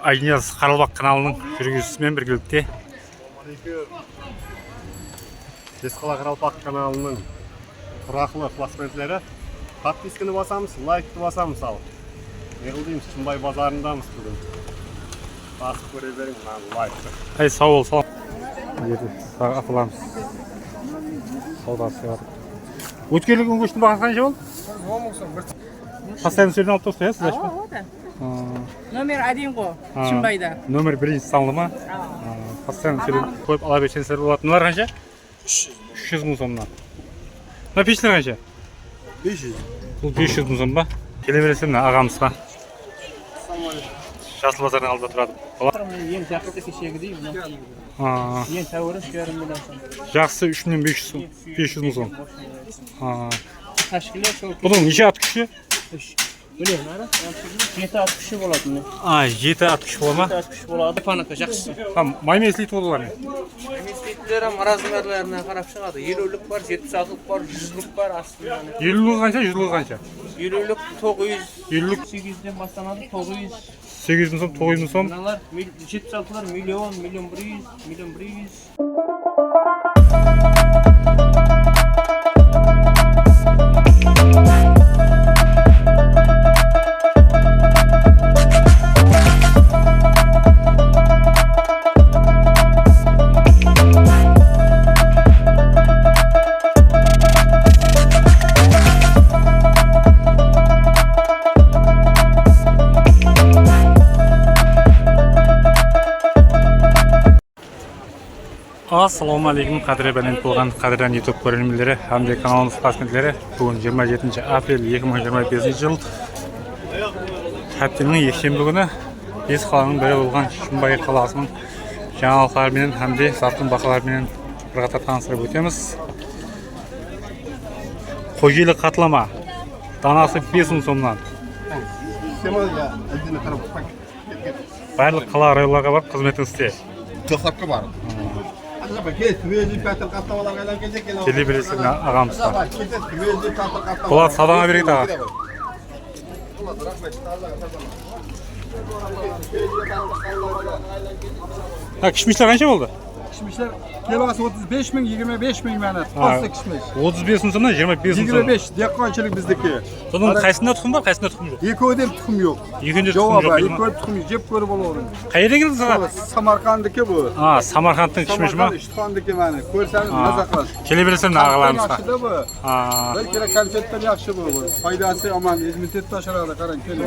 Айнияз Қаралбақ каналының жүргізушісімен біргелікте. Бесқала Қаралбақ каналының тұрақты классментлері. Подписканы басамыз, лайкты басамыз ал. Неғылдейміз, Шымбай базарындамыз бүгін. Басып көре берің, лайкты. Ай, сау бол, салам. Еді, апыламыз. Саудасы бар. Өткерлік өңгештің бағасы қанша бол? 10 мың сом. Постоянно сөйлен алып тұрсыз, сіз ашпа? Номер 1 ғой, Шымбайда. Номер 1 салды ма? Постоянно сөйлен қойып ала берсеңіздер болады. Мыналар қанша? 300 мың сомнан. Мына пештер қанша? 500. Бұл 500 мың сом ба? Келе бересің мына ағамызға. Жасыл базардың алдында тұрады. Ең жақсы кешегі деймін. Ең тәуірі 3,5 миллион сом. Жақсы 3-нен 500 мың сом. Ташкілер сол. Бұның неше ат күші? 3. Білем, ара? 7 ат күші болады міне. 7 ат күші бола ма? 7 ат күші болады. Панака жақсы. Маймен істейді олар не? Еместейтілер размерлеріне қарап шығады. 50-лік бар, 76-лік бар, 100-лік бар астында. 50-лік қанша, 100-лік қанша? 50-лік 900. 50-лік 800-ден басталады, 900. 800 мың сом, 900 мың сом. Мыналар 76-лар миллион, 1,100,000, 1,100,000. Ассалаумағалейкум, қадірі бәлен болған қадіран YouTube көрермендері, hamda kanalımız классментлері. Бүгін 27 апрель 2025 жыл. Haftaның жексенбі күні бес қаланың бірі болған Шымбай қаласының жаңалықтарымен, hamda сатылым бағаларымен бірқатар таныстырып өтеміз. Қожелі қатлама данасы 5 мың сомнан. Барлық қала райларға бар, қызметін істе. Тоқтапқа бар. Келе бересің ағамызға. Болат, садаңа берейді аға. Кішмешлер қанша болды? Kişmişler kilosu 35 bin, 25 bin yani. Pasta kişmiş. 35 мың сомнан 25 мың сом. 25, dehqonchilik bizdeki. Соның қайсында тұқым бар, қайсында тұқым жоқ? Екеуде tuxum yok. Екеуінде тұқым Cevabı, жоқ. екеуде tuxum yok. Jep görüp olur. Қайдан келдіңіз аға? Samarkand'daki bu. Самарқандтың кішмеш ма? İştihandaki yani. Koysanız nazaklar. Келе бересің ағаларымызға. Yaxşı da bu. Belki de konfetler yaxşı bu. Faydası aman, immunitet taşırada karan kelin.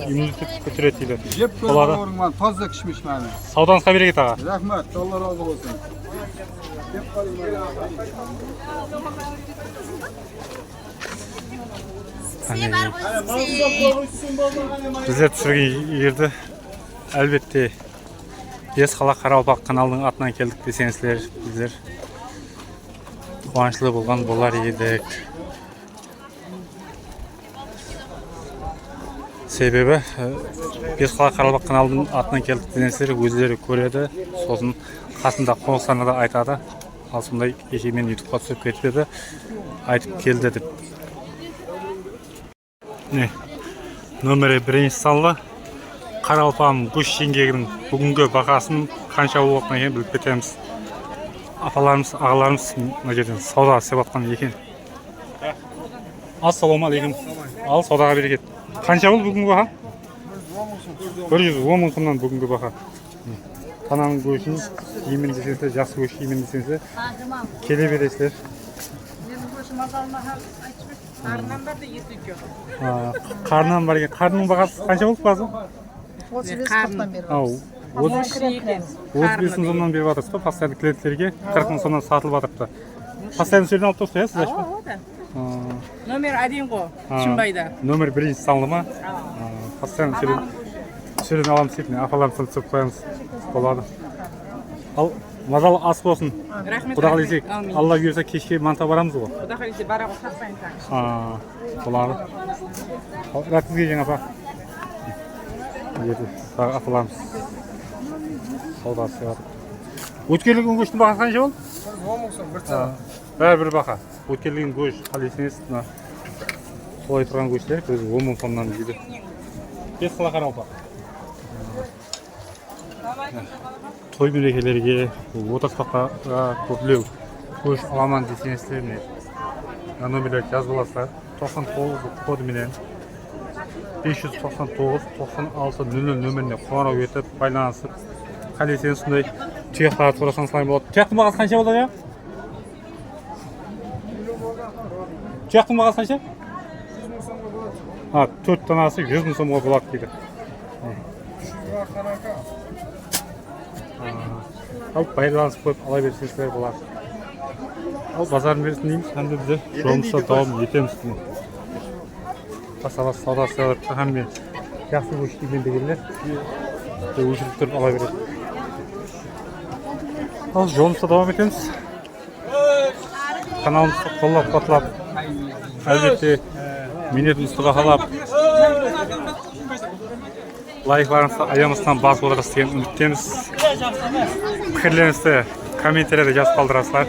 Immunitet көтереді дейді. Jep görüp Болады. olur man. Fazla kişmiş yani. Саудаңызға берекет аға. Rahmet. Allah razı olsun. Біздер түсірген жерді әлбетте Бесқала Қаралбақ каналының атынан келдік десеңіздер, біздер қуанышлы болған болар едік. Себебі Бесқала Қаралбақ каналының атынан келдік десеңіздер өздері көреді, сосын қасында қоныстарына да айтады. Ал сондай кеше мен ютубқа түсіп кетпеді, айтып келді деп. Номері 1 салды. Қаралпам гүш шеңгегінің бүгінгі бағасын қанша болатынын екен біліп кетеміз. Апаларымыз, ағаларымыз мына жерден сауда істеп жатқан екен. Ассалаумағалейкум. Ал саудаға берекет. Қанша болды бүгінгі баға? 110 мың сомнан бүгінгі баға. Тананың көшін жеймін десеңіздер, жақсы көш жеймін десеңіздер, келе бересіздер. Қарынан бар да есі жоқ. Қарынан бар екен. Қарның бағасы қанша болды базы? 35 мың сомнан беріп жатырсыз ба? Постоянды клиенттерге 40 мың сомнан сатылып жатырды. Постоянды сөйлен алып тұрсыз, сіз ашпа? Номер 1 ғой, Шымбайда. Номер 1 салды ма? Постоянды сөйлен аламыз дейтін, апаларымыздан түсіп қоямыз. Болады. Ал мазалы ас болсын. Құда қалайсек, Алла бұйырса кешке манта барамыз ғой. Құда қалайсек бараға сатпайын таңыз. Болады. Рәтіңізге жаңа ба. Апаларымыз саудасы бар. Өткерлік өңгештің бағасы қанша болды? 10 мың сом, bir tane. Бәрі бір бақа. Өткерлігін көш қалайсыңыз? Солай тұрған көштер, көзі 10 мың сомнан дейді. Бесқала Қаралбақ. той мерекелерге отақтаққа көплеу көш аламан десеңіздер міне номерлер жазып аласыздар. 99 кодыменен 599 96 00 нөміріне қоңырау етіп байланысып қалесен сондай тұяқтарды сұрасаңыздар болады. Тұяқтың бағасы қанша болды ya? Тұяқтың бағасы қанша? 4 данасы 100 мың сомға болады дейді. Ал байланысып қойып ала берсеңіздер болады. Ал базарын берсін дейміз, әнді бізде жолымызда давам етеміз. Басалас саудасы қағанмен жақсы өшкеген дегенлер өшіріп тұрып ала береді. Ал жолымызда давам етеміз. Каналымызды қоллап қуатлап, әлбетте минетімізді бағалап, лайкларыңызды аямыздан басып отырасыз деген үміттеміз. Пікірлеріңізді комментарияларда жазып қалдырасыздар.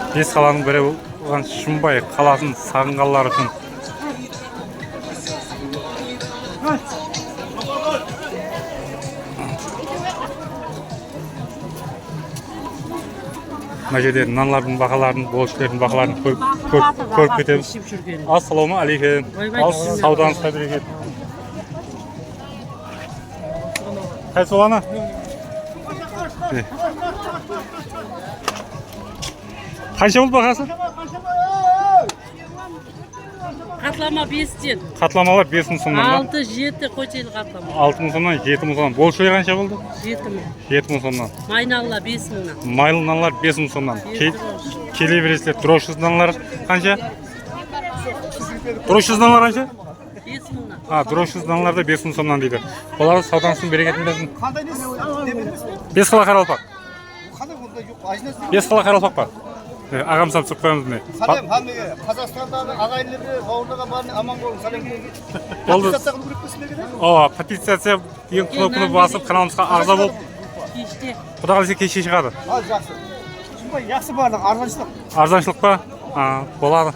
Бес қаланың бірі болған Шымбай қаласын сағынғанлар үшін мына жерде нанлардың бағаларын, болшылардың бағаларын көріп кетеміз. Ассаламу алейкум. Ал сауданызға берекет. Қайсы оланы? Қанша болды бағасы? Qatlama 5'ten. Қатламалар 5 мың сомнан. 6-7 қойчайлы qatlama. 6 мың сомнан, 7 мың сомнан. Бол шойы қанша болды? 7 мың. 7 мың сомнан. Майналла 5 мыңнан. Майлы нанлар 5 мың сомнан. Келе бересілер. Дұрышсыз нанлар қанша? Дұрышсыз нанлар қанша? 5 мыңнан. Дұрышсыз нанларда 5 мың сомнан дейді. Оларды сауданысын берекетін берсін. 5 қала қаралпақ. 5 қала қаралпақ па? Ағам сап сұқ қойымыз не? Салем, хаммеге, Қазақстандағы ағайындары, бауырларға барын аман болың, салем келіңіз. Болды. Патисация қылып көріп берсін ме? Патисация ең кнопканы басып, каналымызға ағза болып, Кеште. құда қалесе кеше шығады. Ал, жақсы. Шынбай, жақсы бардың, арзаншылық. Арзаншылық па? Болады.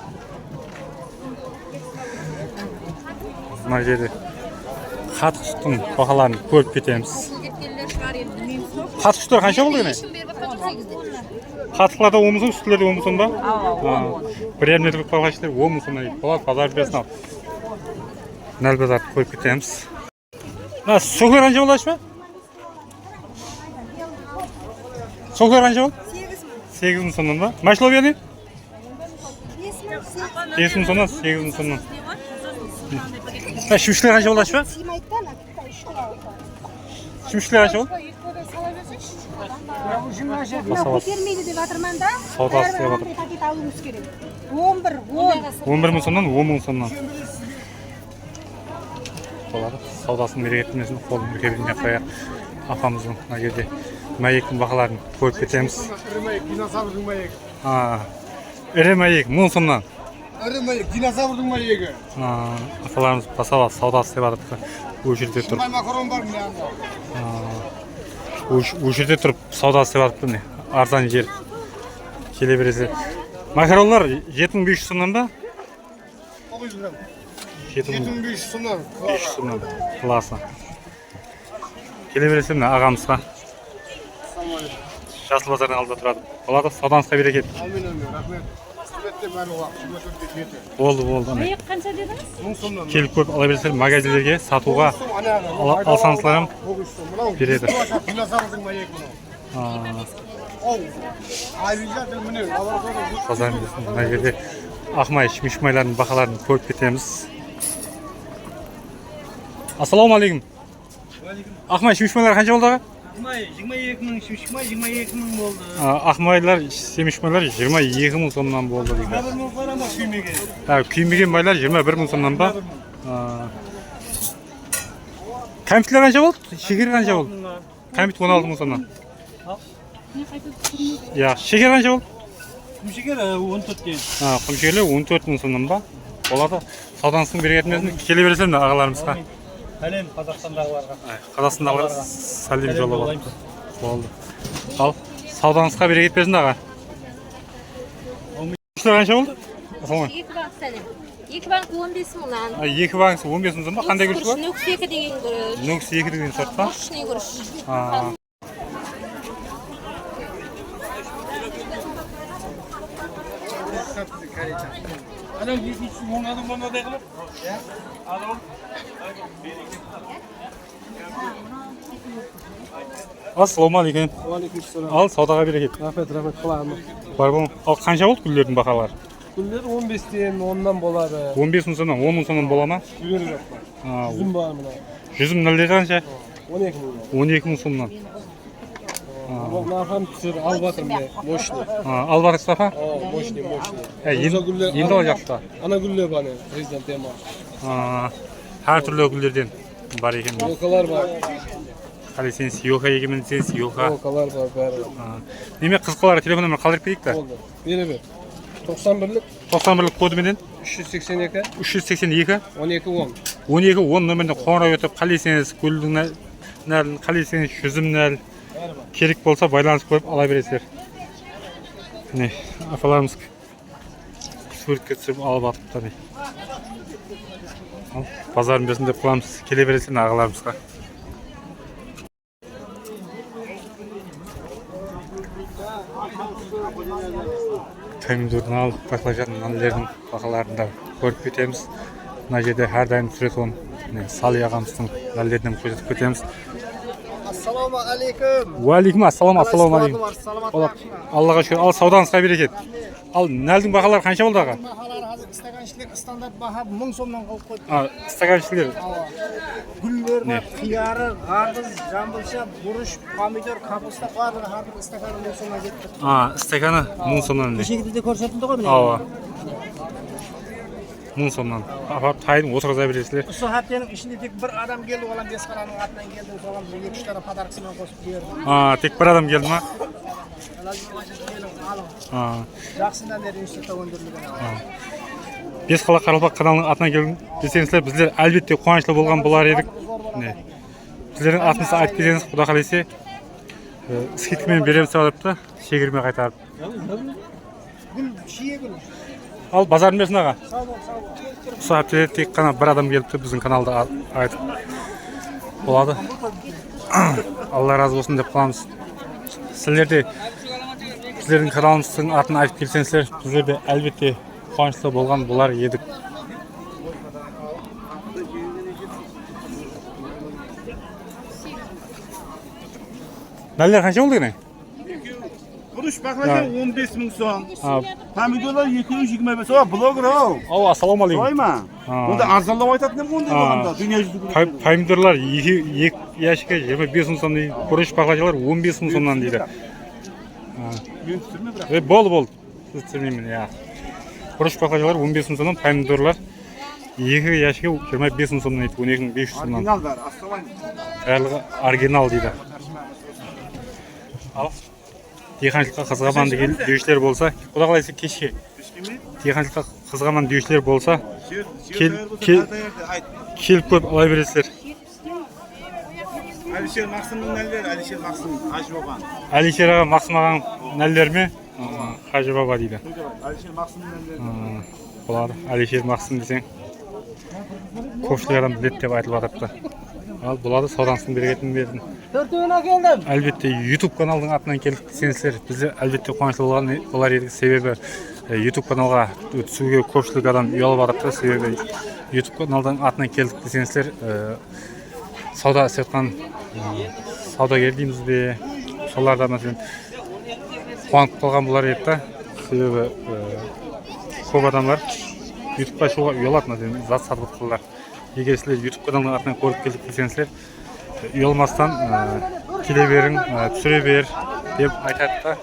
Мына жерде қатқыштың бағаларын көріп кетеміз. Қатқыштар қанша болды ене? Қатқыларда 10 мың сом, үстілерде 10 мың сом ба? Бір ярым метрлік қалғашылар 10 мың сомнан дейді. Болады, базар берсін ал. Нәл базарды көріп кетеміз. Соғлар қанша болды ашпа? Соғлар қанша болды? 8 мың сомнан ба? Машловия не? 5 мың сомнан, 8 мың сомнан. Шүмшілер қанша болды ашпа? Шүмшілер қанша болды? Көтермейді деп жатырман да. Саудасы деп жатыр. 11 мың сомнан, 10 мың сомнан. Болады. Саудасын берекетмесін қолын бүркебіне қоя апамыздың мына жерде мәйектің бағаларын көріп кетеміз. Ірі мәйек, динозаврдың мәйегі. Ірі мәйек 1000 сомнан. Ірі мәйек, динозаврдың мәйегі. Апаларымыз басала саудасы деп жатыр. Өшірде тұрып. Шынбай макарон бар міне анда. Өшірде тұрып саудасы деп жатыр. Арзан жер. Келе бересе. Макаронлар 7500 сомнан ба? 900 грамм. 7500 сомнан. сомнан. Классно. Келе бересе міне ағамызға. Жасыл базардың алдында тұрады. Оларды саудаңызға берекет. Амин, амин, рахмет. Қызметте бәрі уақыт, 24-те жеті. Болды. Мәйек қанша дедіңіз? 1000 сомнан. Келіп көп ала берсеңіздер магазиндерге сатуға алсаңыздар береді. Динозаврдың мәйегі мынау. Оу, айрыжатыр міне. Базар берсін. Мына жерде ақмай, шымышмайлардың бағаларын көріп кетеміз. Ассаламу алейкум. Ақмай, шымышмайлар қанша болды аға? Ақмай 22 мың, шымшықмай 22 мың болды. Ақмайлар, семішмайлар 22 мың сомнан болды дейді. 21 мың қара ма күймеген? Күймеген майлар 21 мың сомнан ба? Кәмпитлер қанша болды? Шекер қанша болды? Кәмпит 16 мың сомнан. Шекер қанша болды? Құмшекер 14 кен. Құмшекерлер 14 мың сомнан ба? Олады сауданыстың берекетмесін келе бересен ағаларымызға. Сәлем Қазақстандағыларға. Қазақстандағыларға сәлем жолдап болды. Ал саудаңызға берекет берсін аға. Шүмшілер қанша болды? 2 бағыт сәлем. 2 bank 15 mingdan. 2 bankisi 15 ming so'm. Qanday guruch bor? Nuks 2 degan guruch. Nuks 2 degan sortda. Qo'shni guruch. Assalomu alaykum. Aleykümselam. Al savdoga bereket. Rahmet kılamı. Бар болу. Ал қанша болды гүлдердің бағалары? Güller 15 diyen ondan boladı. 15 мың сомнан 10 мың сомнан бола ма? Güller yok. Yüzüm var mı? Жүзім нәлде қанша? 12 milyon. 12 мың сомнан. Narfam tüsür al batım be. Moşni. Ал бар Мұстафа? Moşni. Енді ал жақта. Ana güller bana. Prezident tema. Әр түрлі гүлдерден бар екен. Yolkalar var. Қали сен сиоха егемен десең сиоха. Yolkalar var. Bәрі. Неме қызқалары телефон номер қалдырып берейік та? Oldu. Biri 91'lik 91-лік кодыменен 382 382 12 10. 12-10 нөміріне қоңырау өтіп қалесеңіз гүлдің нәрін қалесеңіз жүзім нәр керек болса байланысып қойып ала бересіздер. Міне апаларымыз суретке түсіріп алып атыпты. Базарын берсін деп қыламыз, келе бересің ағаларымызға. Помидордың алып баклажан нәлердің бағаларында көріп кетеміз. Мына жерде әрдайым сурет он Сали ағамыздың нәлерінен көрсетіп кетеміз. Assalomu alaykum. Уалейкум ассалам, ассаламу алейкум. Аллаға шүкір. Ал сауданызға берекет. Ал нәлдің бағалары қанша болды аға? Bahalar hazır istaganchilik standart baha 1000 so'mdan qilib qo'ydik. Стаканшілер. Gullar, xiyori, g'arbiz, jambulcha, burush, pomidor, kapusta bari har bir istakani 1000 so'mga ketdi. Стаканы 1000 сомнан. Kechagida ko'rsatildi qo'y Ава. 1000 сомнан. Апарып тайын отырғыза бересіздер. Shu haftaning ishida tek bir odam keldi, olam Besqaraning atidan keldi, so'g'am 2-3 ta podarkasini qo'shib berdi. Тек бір адам келді ма? Жақсыдан бері институтта өндірілген. Бесқала Қаралпақ каналының атынан келген десеңіздер, біздер әлбетте қуанышлы болған болар едік. Біздердің атымызды айтып кетсеңіз, Құда қаласа, скидкамен береміз деп алыпты, шегірме қайтарып. Gül, şiye gül. Ал базарын берсін аға. Sağ ol, sağ ol. Осы әптеде тек қана бір адам келіпті, біздің каналда айтып болады. Алла разы болсын деп қаламыз. Сіздерде біздердің каналымыздың атын айтып келсеңіздер, біздерде әлбетте қуанышты болған болар едік. Нәлер қанша болды екен? Kuruş baklajan 15 ming so'm. Pomidorlar 225. O bloger o. Ау, ассаламу алейкум. Qo'yma. Bunda arzonlab aytadimi bunday bo'lganda? Dunyo yuzida. Помидорлар 2 ящикке 25 мың сом дейді. Күріш баклажанлар 15 мың сомнан дейді. Men tushirma biroq. Болды. Сіз түсірмеймін, я. Күріш баклажанлар 15 мың сомнан, помидорлар 2 ящикке 25 мың сомнан дейді. 12.500 сомнан. Originallar, assalomu. Барлығы оригинал дейді. Ал диқаншылыққа қызғаман деушілер болса, Құда қалайсы кешке. Диқаншылыққа қызғаман деушілер болса, келіп көп ала бересіздер. Alisher Maqsimning nallar, Alisher Maqsim Hajı Baban. Әлишер аға Мақсым ағаның нәлдер ме? Хажы баба дейді. Alisher Maqsimning nallar. Болады. Әлишер Мақсым десең, көпшілік адам білет деп айтылып атыпты. Ал болады, сауданысын берекетін бердім. Әлбетте YouTube каналдың атынан келдік десеңіздер, бізде әлбетте қуанышты болар едік. Себебі YouTube каналға түсуге көпшілік адам ұялып атыпты. Себебі YouTube каналдың атынан келдік десеңіздер, сауда істеткен саудагер дейміз бе, соларда мәселен қуанып қалған болар еді. Себебі көп адамдар YouTube'ға шығуға ұялады, мәселен зат сатып отқылар. Егер сіздер YouTube каналының атынан көріп келдік десеңіздер, ұялмастан келе берің, түсіре бер деп айтады да.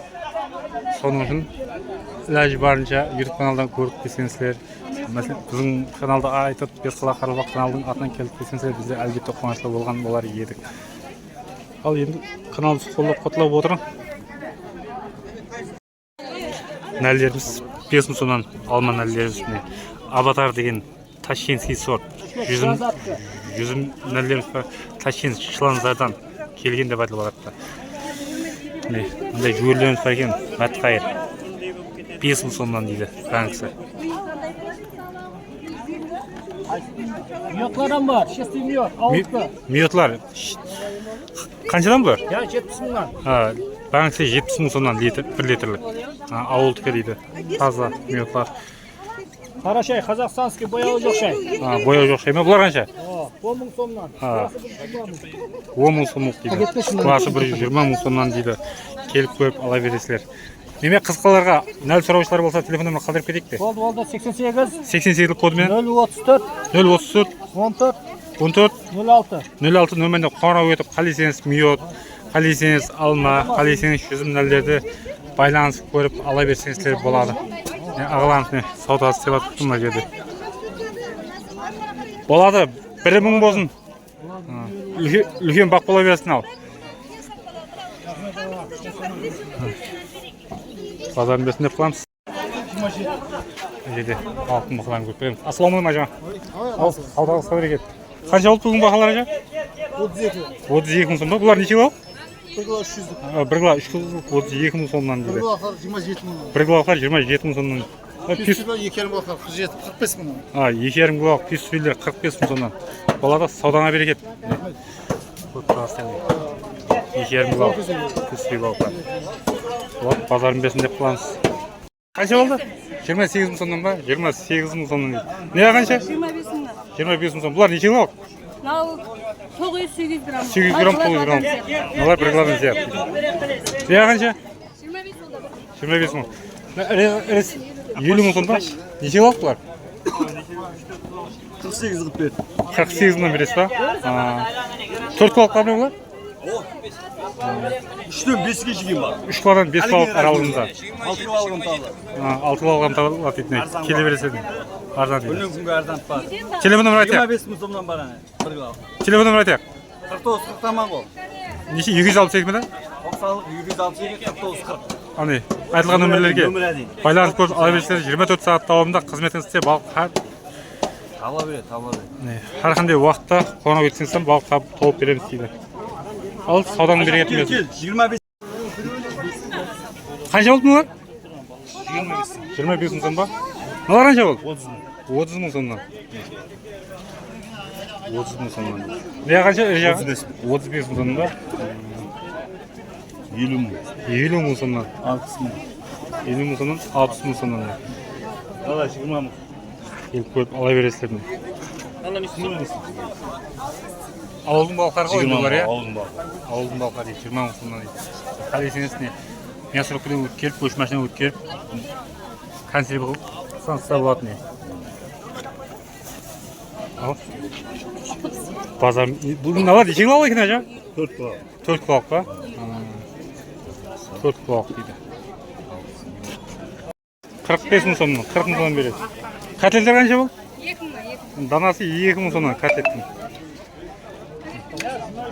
Соның үшін ләж барынша YouTube каналдан көріп келсеңіздер, мәселен біздің каналда айтып, Бесқала Қаралпақ каналының атынан келіп келсеңіздер, бізде әлбетте қуанышты болған болар едік. Ал енді каналды қолдап қотлап отырың. Нәлеріміз 5 мың сомнан алма нәлеріміз. Аватар деген ташкентский сорт. Жүзім нәлеріміз бар. Ташкент Шыланзардан келген деп айтылып жатыр. Мындай жүгерлеріміз бар екен, мәтқайыр. 5 мың сомнан дейді, қаңғысы. Miyotlardan var. Şesti miyot. Avutlu. Miyotlar. Qanchadan bu? Ya 70 mingdan. Ha, bankisi 70 ming so'mdan 1 litrlik. Ha, avultga deydi. Toza miyotlar. Qara şey, Qozog'istonskiy bo'yovi yo'q şey. Ha, bo'yoq yo'q shaymi? Bular qancha? 10 ming so'mdan. Ha. 10 ming so'mlik deydi. Klasi 120 ming so'mdan deydi. Kelib ko'rib olaverasizlar. Demak, qiziqqanlarga nal so'rovchilar bo'lsa, telefon nomerini qoldirib ketaylik-da. Bo'ldi 88 88 kod bilan 034 034 14 14 06. 06 nomerda qo'ng'iroq etib, qalisangiz miyot, qalisangiz alma, qalisangiz shuzimlarni baylanib ko'rib olaversangizlar bo'ladi. Ağlamni savdosi sebat kutumlar dedi. Bo'ladi, 1000 bo'lsin. Ulkan baq bo'laversin al. Pazarın besini deb qilamiz. Dedi, altın baqalarni ko'rib beramiz. Assalomu alaykum ajon. Savdoga sabr-ket. Qancha oldu bugun baqalar ajon? 32. 32 ming so'm. Bular necha kilo? 1 kilo 300. 1 kilo 3 kilo 32 ming so'mdan dedi. 1 kilo 27 ming. 1 kilolar 27 ming so'mdan. 100 kilo 2,5 kilo 45 ming. Ha, 2,5 kilo pis suylar 45 ming so'mdan. Bo'ladi, savdoga bereket. İki kilo pis suylar. Bak, pazarın besini deb qilamiz. Qancha bo'ldi? 28 ming so'mdan ba? 28 ming so'mdan. Nega qancha? 25 mingdan. 25 ming so'm. Bular necha kilo? Nau 900-800 gram. 800 gram, 900 gram. Bular 1 kilodan ziyod. Nega qancha? 25 ming. Res 50 ming so'mda. Necha kilo bular? 48-44. 48 mingdan beresiz ba? Ha. 4 kilo qoldi bular? 3'ten 5'e çıkayım bak. 3 kilodan 5 kilo aralığında. 6 kilo aldım tavla. Ha, 6 kilo algan tavla deydi. Kele beresiz. Arzan deydi. Bugün günü arzan var. Telefon nomeri aytayaq. 25 ming so'mdan bana. 1 kilo. Telefon nomeri aytayaq. 49 40 tamam o. Necha 268 mi? 90 162 49 40. Ani aytilgan nomerlarga Nomeradi. baylanib ko'rib olaverasizlar. 24 soat davomida xizmatingizda baliq Tavla beri, tavla beri. har qanday vaqtda qo'ng'iroq etsangiz ham baliq topib beramiz deydi. Al, savdoni berayapmiz. 25. Qancha bo'ldi bular? 25 ming so'm bor. Bular qancha bo'ldi? 30 ming so'mdan. 30 ming so'mdan. Nega qancha? 35 ming so'mdan. 20 ming. 20 ming so'mdan. 60 ming. 20 ming so'mdan, 60 ming so'mdan. Valla 20 ming. Kelib ko'rib olaverasizlar. Avulun balıqlarga o'yinlar ya. Avulun balıqlar 20 ming so'mdan. Qarasangiz ne? Men surupdan o'tkirib, qo'shmasdan o'tkirib, konserv qilib sansa bo'ladi ne. Al. Pazar bugun nima deydi? Nima ekan aja? 4 kilo. 4 kilo ba? 4 kilo deydi. 45 ming so'mdan, 40 ming so'mdan berasiz. Katletler qancha bo'ldi? 2 ming. Danasi 2 ming so'mdan katletdim.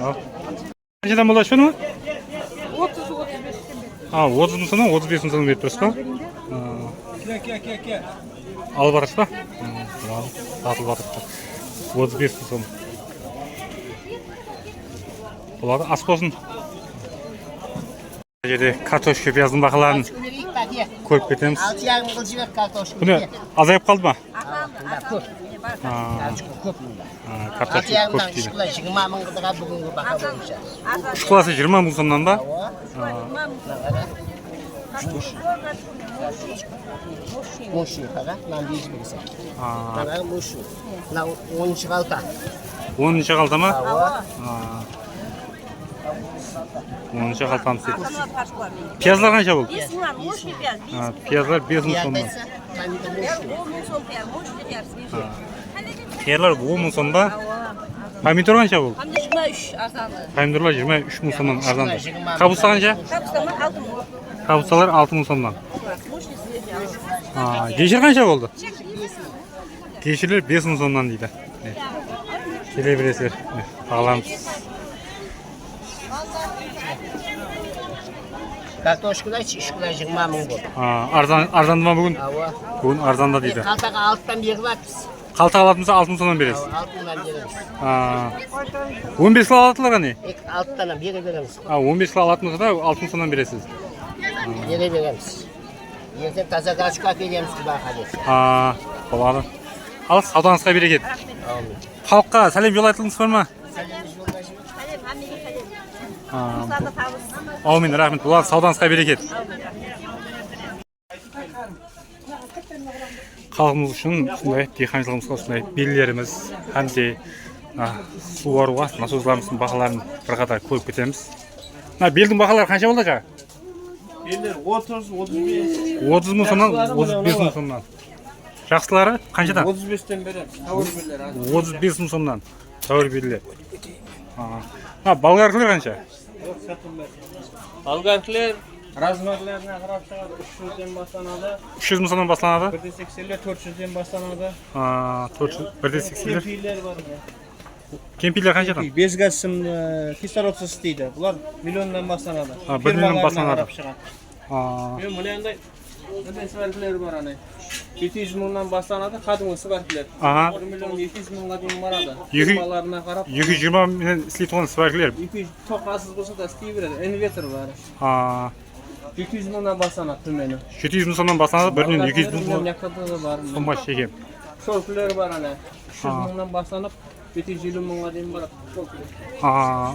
Al. Qanchadan bo'ladi shuni? 30-35. Ha, 30 ming so'mdan 35 ming so'mdan berib turibsiz-ku? Alib borasiz-ku? Sotib boribdi. 35 ming so'm. Bo'ladi, asposin. Bu yerda kartoshka piyozning baholarini ko'rib ketamiz. 6,5 qilchiq kartoshka. Buni azayib qoldimi? Ko'p. Ha, Ko'p. kartoshka ko'p deydi. 20 ming qildilar bugungi baho bo'yicha. Qilasi 20 ming so'mdan ba? Mo'shu qara, men besh bilsam. Ha, Qara mo'shu. Na 10 qalta. 10 qaltami? Ha. Ha. 10 qaltamiz. Piyozlar qancha bo'ldi? 5 ming, mo'shni piyaz. Ha, piyozlar 5 ming so'mdan. Men de mo'shu. 10 ming so'm piyaz, mo'shni piyaz. Piyozlar 10 ming so'm ba? Pomidor qancha bo'ldi? Hamda 23 arzonli. Pomidorlar 23 ming so'mdan arzon. Kabusa qancha? Kapustama 6 ming. Kabusalar 6 ming so'mdan. Mo'shnisi piyaz. Ha, geshir qancha bo'ldi? Geshirlar 5 ming so'mdan deydi. Kelaverasizlar. Alamiz. Kartoshkalar 20 ming bo'ldi. Ha, arzondimi bugun? Bugun arzonda deydi. Qaltaga 6dan beryapmiz. Qalta oladimsa 6 ming so'mdan berasiz. 6dan beramiz. Ha. 15 kilo olatlar qani? 6dan beramiz. Ha, 15 kilo olatmasa da 6 ming so'mdan berasiz. Beramiz. Yerda toza kartoshka beramiz baho deb. Ha, bo'ladi. Al, savdongizga bereket. Amin. Халыққа сәлем жолдайсыңыз бар ма? Kalem, hamdeki kalem. Ha, Kızlarda tavus. Amin, rahmet. Ulan sağdanızға берекет. Халқымыз үшін сондай диқаншылығымызға сондай белгілеріміз әмде суаруға насозларымыздың бағаларын бірқатар көріп кетеміз. Белдің бағалары қанша болды жаңа? Belli 30-35. 30 мың сомнан 35 мың сомнан. Жақсылары қаншадан? 35'ten beri tavır birler. 35 мың сомнан. Тәуір белгілер. Болгаркілер қанша? Algarkler razmerlerine karab çıkardı. 300'den başlanadı. 300 мың сомнан басталады. 180'ler 400'den başlanadı. 180'лер. Kempiyler var. Кемпийлер қаншадан? Bezgazsım kislorodsuz isteydi. Bunlar milyondan başlanadı. 1 миллион басталады. Ben bunu yanında neden siverkiler var hani. 200 milyondan başlanadı. Kadın siverkiler. 1 milyon 200 milyonga дейін barады. Firmalarına karab 220 мен істей тұрған сваркілер. 200 çok azsız bolsa da istey beredi. Inverter var. 200 milyondan başlanadı tümeni. 700 мың сомнан басталады. 1 200 мың yakada da var. сомға шегем. Şorküler var hani. 300 milyondan başlanıp 750 milyonga дейін barады.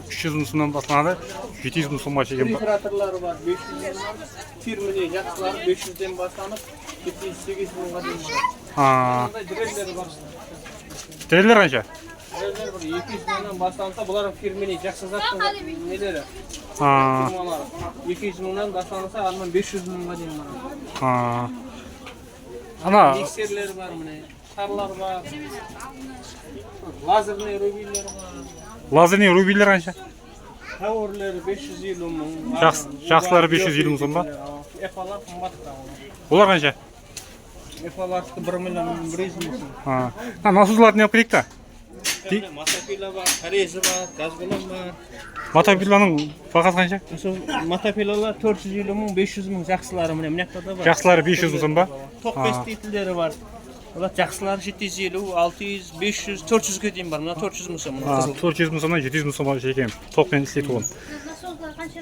300 мың сомнан басталады. 700 мың сомға шегем. Refrigeratorlar var. 500 milyondan firmeli yaxşılar 500'den başlanıp 708 milyonga дейін barады. Bunday dreller var. Тірелер қанша? Dreller var. 200 milyondan başlansa bunların firmeli yaxşı zatın neleri? Firmaları. 200 milyondan başlansa alman 500 milyonga дейін barады. Ана Mikserler var mı ne? Tarlar var. Lazerli rubiller var. лазерный рубилер қанша? Tavırları 550 мың. Жақсылары 550 мың сом ба? Epalar қымбат та. Олар қанша? Epalar 1 milyon 100 мың. Насозларды не алып келейік та? Matapila var, karezi var, gazgolon var. Мотопиланың бағасы қанша? Matapilalar 450 мың, 500 мың жақсылары міне мынақта да бар. Жақсылары 500 мың сом ба? Тоқ бестейтілері бар. Олар жақсылары 750, 600, 500, 400-ге дейін бар. Мына 400 мың сом. 400 мың сомнан 700 мың сомға шегем. Тоқпен істей тұғын.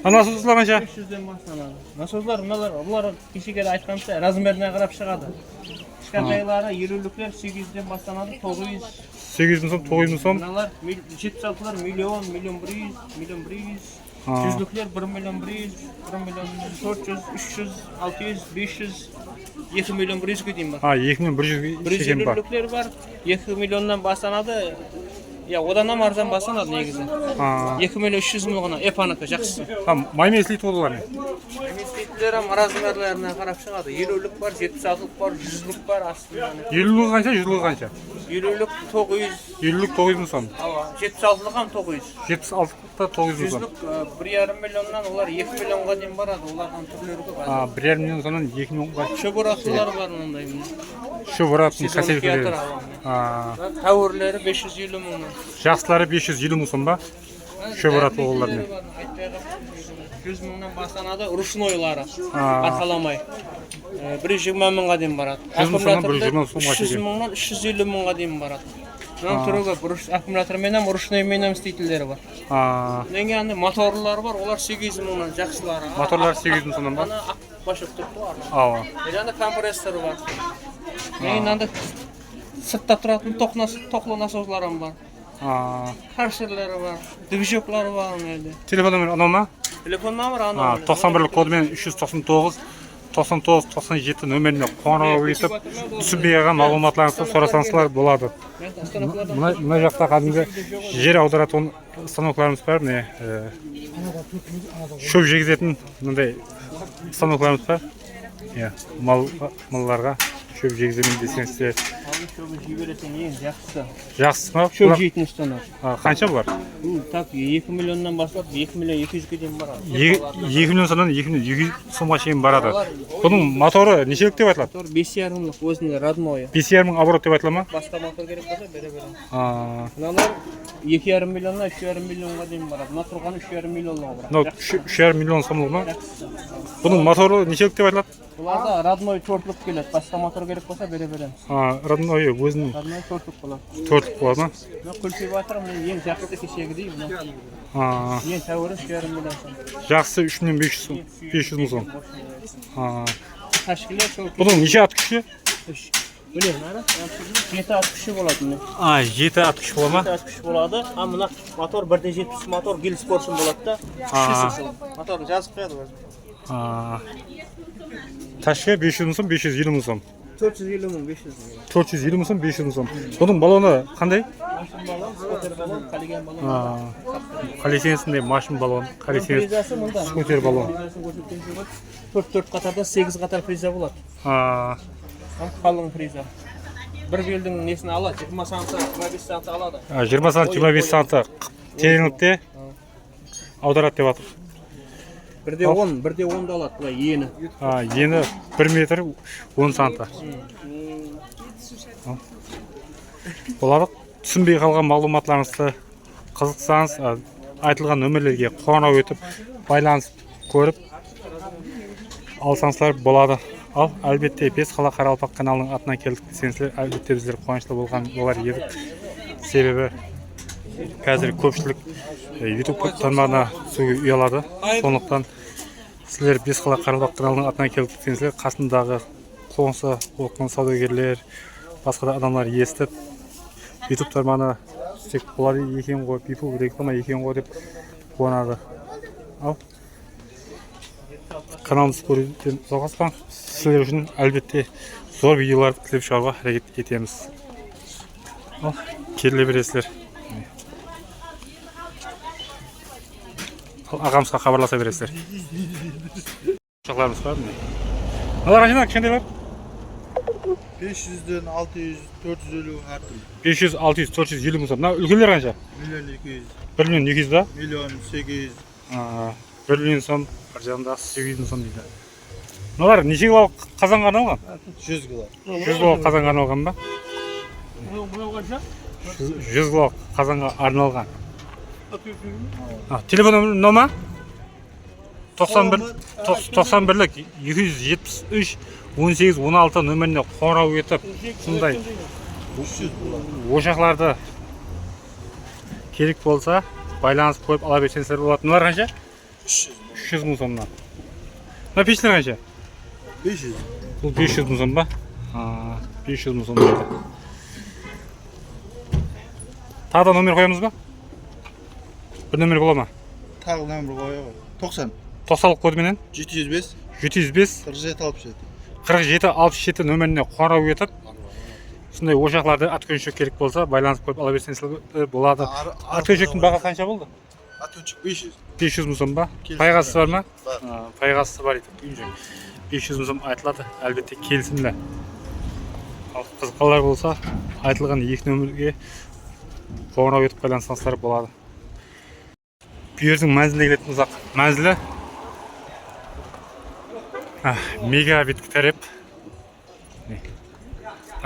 Насозлар қанша? 500-ден басталады. Насозлар мыналар, бұлар кешегер айтқанша размеріне қарап шығады. Кішкентайлары елуліктер 800-ден басталады, 900. 800 мың сом, 900 мың сом. Мыналар 76-лар миллион, миллион 100, миллион 100. Жүздіклер 1 миллион 100, 1 миллион 400, 300, 600, 500, 2 миллион 100-ге дейін бар. 2 миллион 100 шегем бар. 150-ліктер бар, 2 миллионнан басталады. Одан арзан басталады негізі. 2 миллион 300 мың ғана эпаныкі жақсысы. Маймен істейді олар не? Инвестициялар размерлеріне қарап шығады. 50-лік бар, 76-лік бар, 100-лік бар астында. 50-лік қанша, 100-лік қанша? 50-лік 900, 50-лік 900 мың сом. 76-лық ham 900. 76-лықта 900 мың сом. 100-лік 1,5 миллионнан олар 2 миллионға дейін барады. Олардан түрлері көп. 1,5 миллион сомнан 2 миллионға. Шөбіратылар бар мынандай. Шөбіраттың қасиетілері. Тәуірлері 550 мыңнан. Жақсылары 550 мың сом ба? Шөбіратыл олармен. 100 мыңнан басталады, ручнойлары арқаламай. 120 мыңға дейін барады. 100 мыңнан 120 сомға 300 шейін. мыңнан 350 мыңға дейін барады. Мына түрі көп, аккумуляторменен, ручнойменен істейтіндері бар. Одан кейін моторлар бар, олар 800 мыңнан жақсылары. Моторлар 800 мың сомнан ба? Ана ақ башып тұрды ғой. Ава. Жаңда компрессор бар. Анда сыртта тұратын тоқлы насозлар бар. Каршерлері бар, движоклары бар өнерде. Телефон номер анау ма? Телефон номері анау. 91 кодымен 399 99 97 нөміріне қоңырау етіп түсінбей қалған мағлұматларыңызды сұрасаңыздар болады. Мына жақта кәдімгі жер аударатын станокларымыз бар, міне шөп жегізетін мындай станокларымыз бар. Малларға шөп жегіземін десеңізде Şöyle jibelesen ең жақсысы. жақсы ма? Шөп жейтін станок. Қанша бұлар? Так 2 миллионнан бастап 2 миллион 200-ге дейін барады. 2 миллион сомнан 2 миллион 200 сомға шейін барады. Бұның моторы нешелік деп айтылады? Мотор 5,5-лық өзінде родной. 5,5 мың оборот деп айтылады ма? Басқа мотор керек болса бере беремін. Мыналар 2,5 миллионнан 3,5 миллионға дейін барады. Мына тұрғаны 3,5 миллионға барады. Мынау 3,5 миллион сомлық ма? Бұның моторы нешелік деп айтылады? Бұларда родной төртлік келеді. Басқа мотор керек болса бере береміз. Родной өзінің Родной төртлік болады. төртлік болады ма? Мына культиватор ең жақсы кешегідей. Ең тәуірі 3,5 миллион сом. Жақсы 3 миллион 500 мың сом. Ташкілер сол. Бұның неше ат күші? Bilesizmi ara? 760 bo'ladi buni. 760 bo'ladimi? 760 bo'ladi. Ha, buni motor 1.7 motor Gillis Porsche bo'ladi-da. Motorni yozib qo'yadi o'zi. Tashqi 500 ming so'm, 520 ming so'm. 450 ming, 500 ming. 420 ming so'm, 500 ming so'm. Buning baloni qanday? Mashin balon, skuter balon, qaligan balon. Kolleksiyasida mashin balon, kolleksiyasi Frizasi bunda. skuter balon. 4 qatordan 8 qator friza bo'ladi. Ham qalin friza. Bir belning nesini oladi, 20 santda, 25 santda oladi. 20 sant, 25 santda teringlikda audaradi deyapti. 1.10 da oladi bular yeni. Yeni 1 metr 10 santda. Bo'ladi. Tushunbey qolgan ma'lumotlaringizni qiziqsangiz, aytilgan nomerlarga qo'ng'iroq etib, baylanib ko'rib olsangizlar bo'ladi. Al, albatta, Besqala Qaralpaq kanalining atdan keldik desangizlar, albatta bizlar quvonchli bo'lar edik. Sebebi hozir ko'pchilik YouTube tarmog'ina suvga uyaladi. So'nglikdan sizlar Besqala Qaralpaq kanalining atdan keldik desangizlar, qasdidagi qo'nsa o'qigan savdogarlar, boshqa odamlar eshitib YouTube tarmog'ina tek bo'ladi ekan qo'y, people reklama ekan qo'y deb quvonadi. Al. Kanalimizni ko'rishdan so'rasam, sizlar uchun albatta zo'r videolar klip chiqarishga harakat etamiz. Al, kelib berasizlar. Ağamızga xabarlasa berasizlar. Uçaklarımız var mı? Neler acaba qanday? 500'den 600, 450 her türlü. 500, 600, 450 ming so'm. Ulg'unlar qancha? Milyon 200, 1 million 200 da? milyon 800. 1 million so'm, bir janda 800 ming so'm deydi. Nelar necha kilo qozonga arналган? 100 kilo. 100 kilo qozonga arналган ba? 100 kilo qozonga arналган. Telefon nomeri 91lik 273 18 16 nomerine qo'ng'iroq etib, shunday o'shaqlarda kerak bo'lsa, baylanib qo'yib ola bersangizlar bo'ladi. Ular qancha? 300 ming so'mdan. Mana pechlar qancha? 500. Bu 500 ming so'm ba? 500 ming so'm deydi. Taqda nomer qo'yamizmi? Bir nomer bo'ladimi? Tağıl numara koyuyor. 90. 90 kod bilan 705. 705 47 67. 47 67 nomerine qo'ng'iroq etib, shunday o'shaqlarda atko'nshak kerak bo'lsa, baylanib qo'yib ola bersangizlar bo'ladi. Atko'nshakning bag'asi qancha bo'ldi? Atko'nshak 500. 500 ming so'm ba? Payg'asi bormi? Payg'asi bor edi. 500 ming so'm aytiladi. Albatta kelsinlar. Qiziqqanlar bo'lsa, aytilgan iki nomerga qo'ng'iroq etib baylansangizlar bo'ladi. Bu yerning manziliga kelib uzoq. Manzili megabit taraf.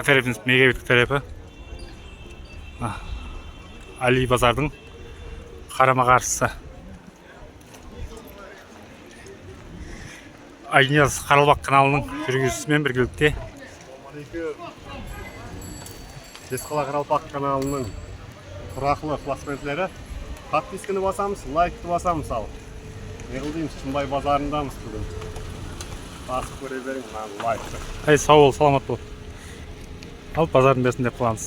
Tarafimiz megabit tarafi. Ali bozorning qarama-qarshisi. Ayniz Qaralpaq kanalining yurgizuvchisimen birgalikda. Besqala Qaralpaq kanalining turoqli ixlosmandlari подписканы басамыз, лайкты басамыз ал. Не қылдымыз, Шымбай базарындамыз бүгін. Басып көре беріңіз, лайкты. Сау бол, саламат бол. Ал базардың бәсін деп қыламыз.